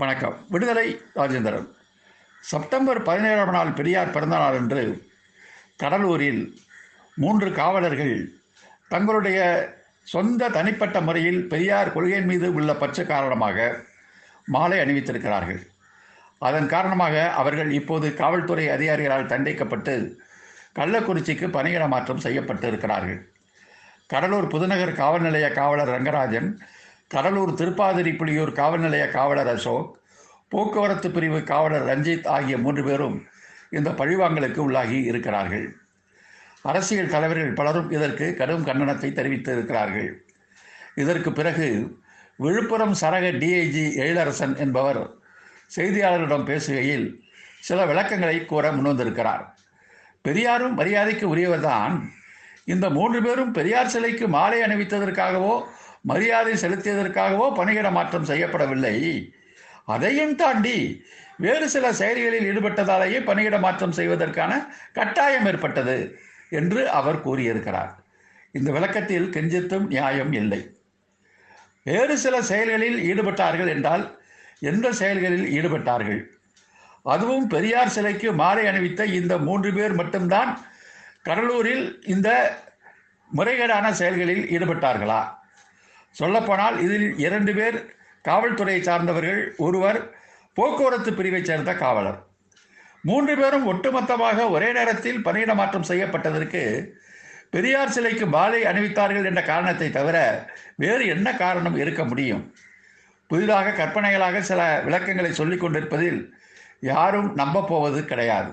வணக்கம். விடுதலை ராஜேந்திரன். செப்டம்பர் 17ஆம் நாள் பெரியார் பிறந்தநாள் அன்று கடலூரில் 3 காவலர்கள் தங்களுடைய சொந்த தனிப்பட்ட முறையில் பெரியார் கொள்கையின் மீது உள்ள பற்று காரணமாக மாலை அணிவித்திருக்கிறார்கள். அதன் காரணமாக அவர்கள் இப்போது காவல்துறை அதிகாரிகளால் தண்டிக்கப்பட்டு கள்ளக்குறிச்சிக்கு பணியிட மாற்றம் செய்யப்பட்டு இருக்கிறார்கள். கடலூர் புதுநகர் காவல் நிலைய காவலர் ரங்கராஜன், கடலூர் திருப்பாதிரி புலியூர் காவல் நிலைய காவலர் அசோக், போக்குவரத்து பிரிவு காவலர் ரஞ்சித் ஆகிய 3 பேரும் இந்த பழிவாங்கலுக்கு உள்ளாகி இருக்கிறார்கள். அரசியல் தலைவர்கள் பலரும் இதற்கு கடும் கண்டனத்தை தெரிவித்து இருக்கிறார்கள். இதற்கு பிறகு விழுப்புரம் சரக டிஐஜி எழிலரசன் என்பவர் செய்தியாளர்களிடம் பேசுகையில் சில விளக்கங்களை கூற முன்வந்திருக்கிறார். பெரியாரும் மரியாதைக்கு உரியவர்தான். இந்த 3 பேரும் பெரியார் சிலைக்கு மாலை அணிவித்ததற்காகவோ மரியாதை செலுத்தியதற்காகவோ பணியிட மாற்றம் செய்யப்படவில்லை. அதையும் தாண்டி வேறு சில செயல்களில் ஈடுபட்டதாலேயே பணியிட மாற்றம் செய்வதற்கான கட்டாயம் ஏற்பட்டது என்று அவர் கூறியிருக்கிறார். இந்த விளக்கத்தில் கெஞ்சித்தும் நியாயம் இல்லை. வேறு சில செயல்களில் ஈடுபட்டார்கள் என்றால் எந்த செயல்களில் ஈடுபட்டார்கள்? அதுவும் பெரியார் சிலைக்கு மாலை அணிவித்த இந்த 3 பேர் மட்டும்தான் கடலூரில் இந்த முறைகேடான செயல்களில் ஈடுபட்டார்களா? சொல்லப்போனால் இதில் 2 பேர் காவல்துறையை சார்ந்தவர்கள், ஒருவர் போக்குவரத்து பிரிவை சேர்ந்த காவலர். 3 பேரும் ஒட்டுமொத்தமாக ஒரே நேரத்தில் பணியிட மாற்றம் செய்யப்பட்டதற்கு பெரியார் சிலைக்கு மாலை அணிவித்தார்கள் என்ற காரணத்தை தவிர வேறு என்ன காரணம் இருக்க முடியும்? புதிதாக கற்பனைகளாக சில விளக்கங்களை சொல்லிக் கொண்டிருப்பதில் யாரும் நம்ப போவது கிடையாது.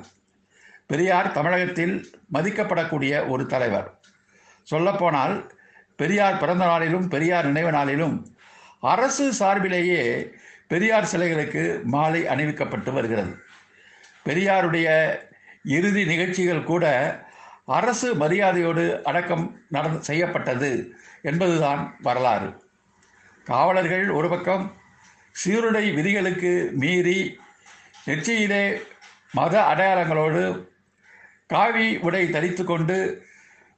பெரியார் தமிழகத்தில் மதிக்கப்படக்கூடிய ஒரு தலைவர். சொல்லப்போனால் பெரியார் பிறந்த நாளிலும் பெரியார் நினைவு நாளிலும் அரசு சார்பிலேயே பெரியார் சிலைகளுக்கு மாலை அணிவிக்கப்பட்டு வருகிறது. பெரியாருடைய இறுதி நிகழ்ச்சிகள் கூட அரசு மரியாதையோடு அடக்கம் செய்யப்பட்டது என்பதுதான் வரலாறு. காவலர்கள் ஒரு பக்கம் சீருடை விதிகளுக்கு மீறி நெற்றியிலே மத அடையாளங்களோடு காவி உடை தரித்து கொண்டு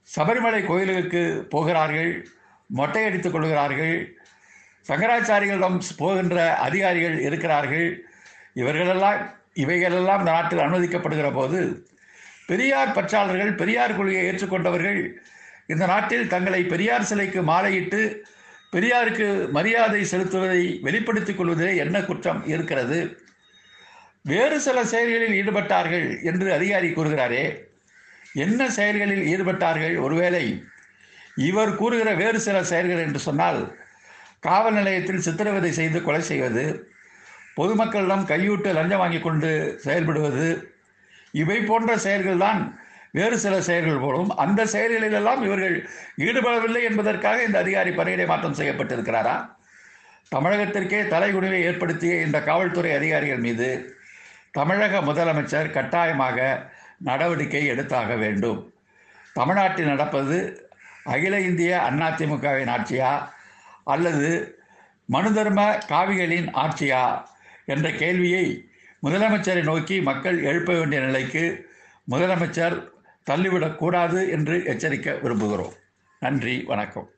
சபரிமலை கோயிலுக்கு போகிறார்கள், மொட்டையடித்துக் கொள்கிறார்கள். சங்கராச்சாரிகளிடம் போகின்ற அதிகாரிகள் இருக்கிறார்கள். இவைகளெல்லாம் இந்த நாட்டில் அனுமதிக்கப்படுகிற போது பெரியார் பற்றாளர்கள், பெரியார் கொள்கையை ஏற்றுக்கொண்டவர்கள் இந்த நாட்டில் தங்களை பெரியார் சிலைக்கு மாலையிட்டு பெரியாருக்கு மரியாதை செலுத்துவதை வெளிப்படுத்திக் கொள்வதிலே என்ன குற்றம் இருக்கிறது? வேறு சில செயல்களில் ஈடுபட்டார்கள் என்று அதிகாரி கூறுகிறாரே, என்ன செயல்களில் ஈடுபட்டார்கள்? ஒருவேளை இவர் கூறுகிற வேறு சில செயல்கள் என்று சொன்னால் காவல் நிலையத்தில் சித்திரவதை செய்து கொலை செய்வது, பொதுமக்களிடம் கையூட்டு லஞ்சம் வாங்கி கொண்டு செயல்படுவது, இவை போன்ற செயல்கள்தான் வேறு சில செயல்கள் போலும். அந்த செயல்களிலெல்லாம் இவர்கள் ஈடுபடவில்லை என்பதற்காக இந்த அதிகாரி பணியிடை மாற்றம் செய்யப்பட்டிருக்கிறாரா? தமிழகத்திற்கே தலைகுனிவை ஏற்படுத்திய இந்த காவல்துறை அதிகாரிகள் மீது தமிழக முதலமைச்சர் கட்டாயமாக நடவடிக்கை எடுத்தாக வேண்டும். தமிழ்நாட்டில் நடப்பது அகில இந்திய அதிமுகவின் ஆட்சியா அல்லது மனுதர்ம காவிகளின் ஆட்சியா என்ற கேள்வியை முதலமைச்சரை நோக்கி மக்கள் எழுப்ப வேண்டிய நிலைக்கு முதலமைச்சர் தள்ளிவிடக்கூடாது என்று எச்சரிக்க விரும்புகிறோம். நன்றி, வணக்கம்.